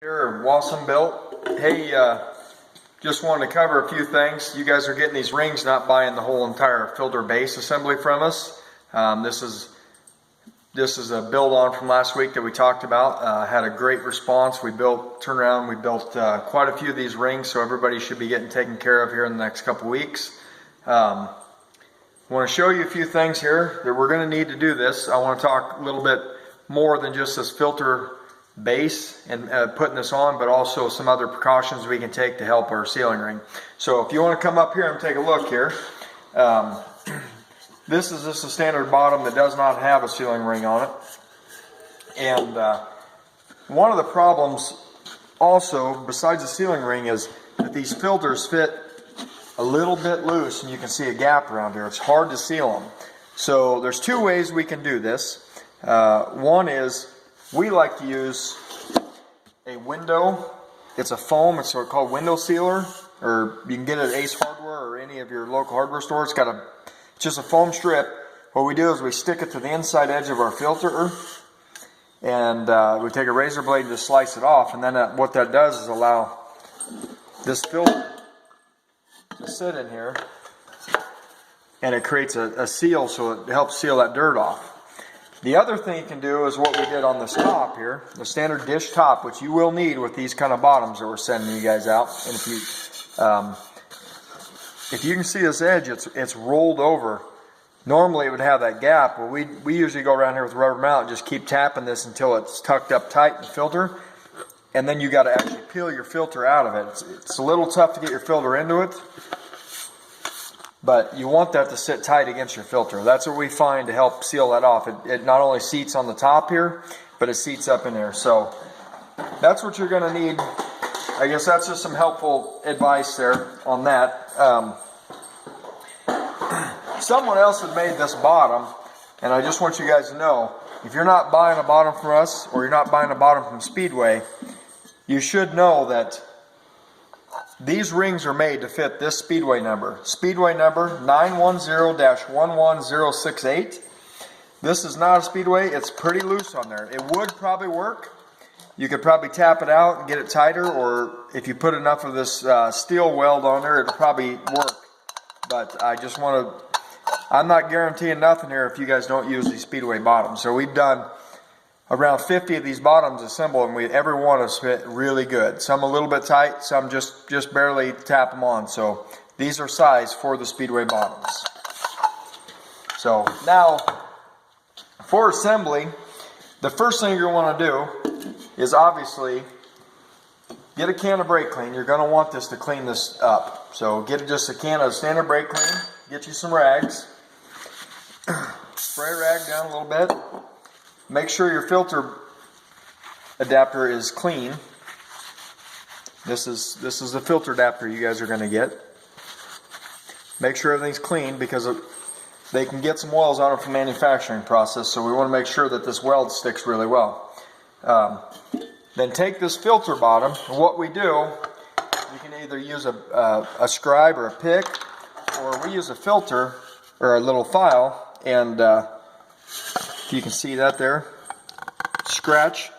Here, Wassom built. Hey, just wanted to cover a few things. You guys are getting these rings, not buying the whole entire filter base assembly from us. This is a build on from last week that we talked about. Had a great response. We built quite a few of these rings, so everybody should be getting taken care of here in the next couple weeks. I want to show you a few things here that we're going to need to do this. I want to talk a little bit more than just this filter base and putting this on, but also some other precautions we can take to help our sealing ring. So if you want to come up here and take a look here, this is just a standard bottom that does not have a sealing ring on it. And one of the problems also, besides the sealing ring, is that these filters fit a little bit loose, and you can see a gap around here. It's hard to seal them. So there's two ways we can do this. One is we like to use a window. It's a foam. It's called window sealer, or you can get it at Ace Hardware or any of your local hardware stores. It's just a foam strip. What we do is we stick it to the inside edge of our filter, and we take a razor blade and just slice it off. And then what that does is allow this filter to sit in here, and it creates a seal, so it helps seal that dirt off. The other thing you can do is what we did on this top here, the standard dish top, which you will need with these kind of bottoms that we're sending you guys out. And if you can see this edge, it's rolled over. Normally it would have that gap. Well, we usually go around here with rubber mallet and just keep tapping this until it's tucked up tight in the filter. And then you got to actually peel your filter out of it. It's a little tough to get your filter into it, but you want that to sit tight against your filter. That's what we find to help seal that off. It not only seats on the top here, but it seats up in there. So that's what you're going to need. I guess that's just some helpful advice there on that. Someone else had made this bottom, and I just want you guys to know, if you're not buying a bottom from us, or you're not buying a bottom from Speedway, you should know that these rings are made to fit this Speedway number. Speedway number 910-11068. This is not a Speedway. It's pretty loose on there. It would probably work. You could probably tap it out and get it tighter, or if you put enough of this steel weld on there, it'll probably work. But I just want to, I'm not guaranteeing nothing here if you guys don't use these Speedway bottoms. So we've done around 50 of these bottoms assembled, and every one has fit really good. Some a little bit tight, some just barely tap them on. So these are sized for the Speedway bottoms. So now, for assembly, the first thing you're going to do is obviously get a can of brake clean. You're going to want this to clean this up. So get just a can of standard brake clean. Get you some rags. Spray rag down a little bit. Make sure your filter adapter is clean. This is the filter adapter you guys are going to get. Make sure everything's clean, because they can get some oils on it from the manufacturing process, so we want to make sure that this weld sticks really well. Then take this filter bottom, and what we do, you can either use a scribe or a pick, or we use a filter or a little file, and if you can see that there, scratch.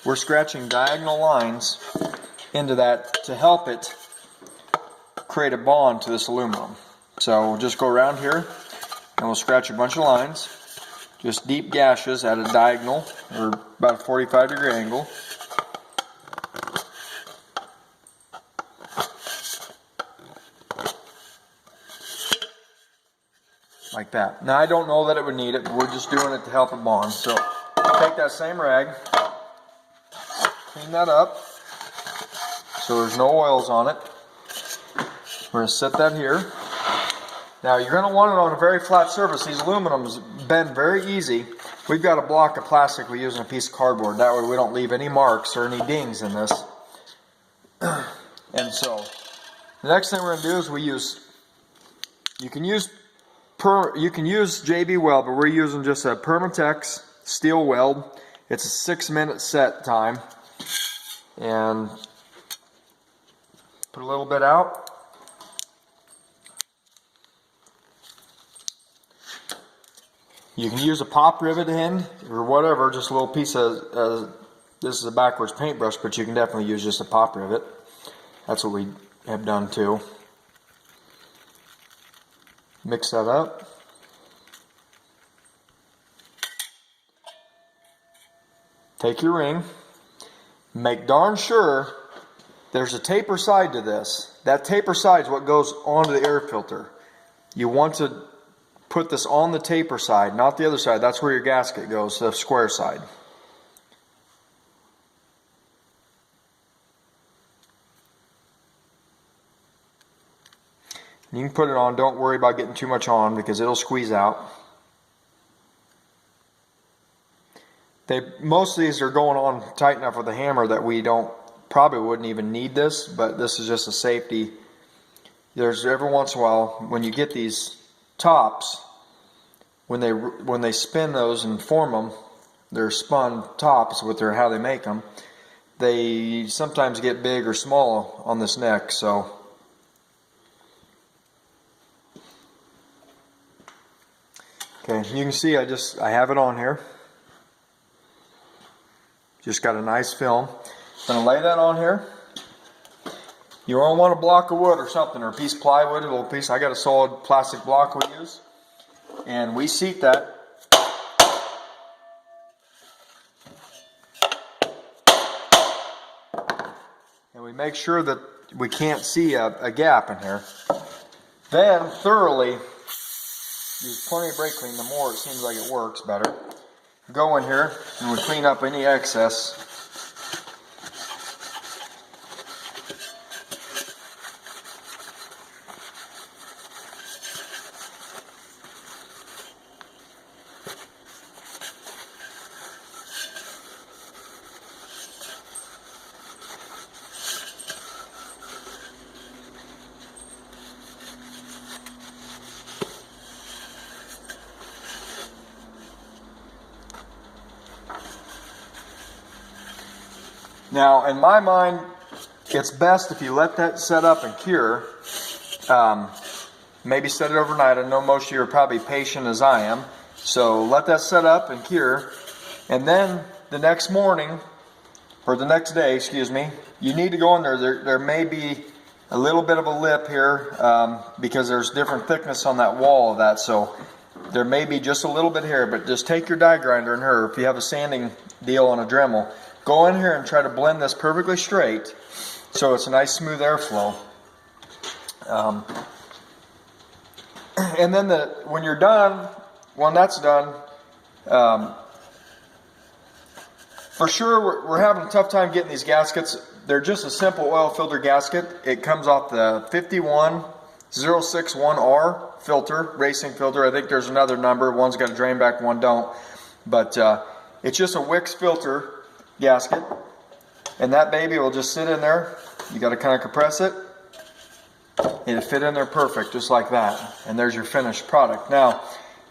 We're scratching diagonal lines into that to help it create a bond to this aluminum. So we'll just go around here and we'll scratch a bunch of lines, just deep gashes at a diagonal or about a 45-degree angle. Like that. Now I don't know that it would need it, but we're just doing it to help it bond. So take that same rag, clean that up so there's no oils on it. We're going to set that here. Now you're going to want it on a very flat surface. These aluminums bend very easy. We've got a block of plastic we use in a piece of cardboard. That way we don't leave any marks or any dings in this. And so the next thing we're going to do is you can use JB weld, but we're using just a Permatex steel weld. It's a 6-minute set time. And put a little bit out. You can use a pop rivet end or whatever, just a little piece of This is a backwards paintbrush, but you can definitely use just a pop rivet. That's what we have done too. Mix that up. Take your ring. Make darn sure there's a taper side to this. That taper side is what goes onto the air filter. You want to put this on the taper side, not the other side. That's where your gasket goes, the square side. You can put it on. Don't worry about getting too much on because it'll squeeze out. Most of these are going on tight enough with a hammer that we probably wouldn't even need this, but this is just a safety. There's every once in a while when you get these tops, when they spin those and form them, they're spun tops with how they make them. They sometimes get big or small on this neck, so. Okay, you can see I have it on here. Just got a nice film. I'm going to lay that on here. You don't want a block of wood or something, or a piece of plywood, a little piece. I got a solid plastic block we use. And we seat that. And we make sure that we can't see a gap in here. Then thoroughly use plenty of brake clean. The more it seems like it works better. Go in here and we clean up any excess. Now, in my mind, it's best if you let that set up and cure. Maybe set it overnight. I know most of you are probably patient as I am. So let that set up and cure. And then the next morning, or the next day, excuse me, you need to go in there. There may be a little bit of a lip here because there's different thickness on that wall of that. So there may be just a little bit here, but just take your die grinder and her, if you have a sanding deal on a Dremel, go in here and try to blend this perfectly straight so it's a nice smooth airflow. And then when you're done, when that's done, for sure we're having a tough time getting these gaskets. They're just a simple oil filter gasket. It comes off the 51061R filter, racing filter. I think there's another number. One's got a drain back, one don't. But it's just a Wix filter gasket, and that baby will just sit in there. You got to kind of compress it. It'll fit in there perfect, just like that. And there's your finished product. Now,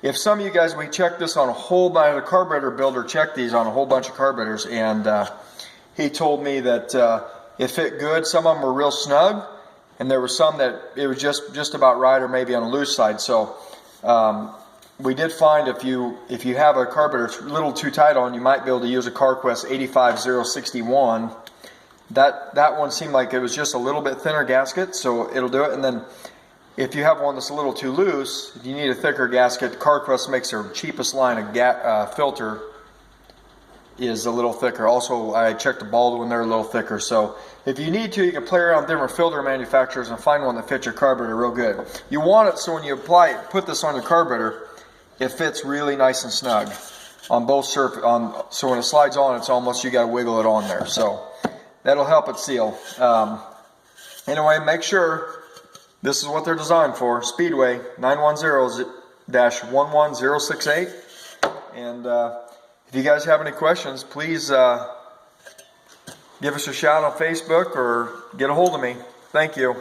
if some of you guys, we checked this on a whole bunch of carburetor builder, checked these on a whole bunch of carburetors, and he told me that it fit good. Some of them were real snug, and there were some that it was just about right, or maybe on the loose side. So we did find if you have a carburetor a little too tight on, you might be able to use a CarQuest 85061. That one seemed like it was just a little bit thinner gasket, so it'll do it. And then if you have one that's a little too loose, if you need a thicker gasket, CarQuest makes their cheapest line of filter is a little thicker. Also, I checked the Baldwin, they're a little thicker. So if you need to, you can play around with different filter manufacturers and find one that fits your carburetor real good. You want it so when you put this on your carburetor, it fits really nice and snug on both surfaces. So when it slides on, it's almost, you got to wiggle it on there. So that'll help it seal. Anyway, make sure this is what they're designed for. Speedway 910-11068. And if you guys have any questions, please give us a shout on Facebook or get a hold of me. Thank you.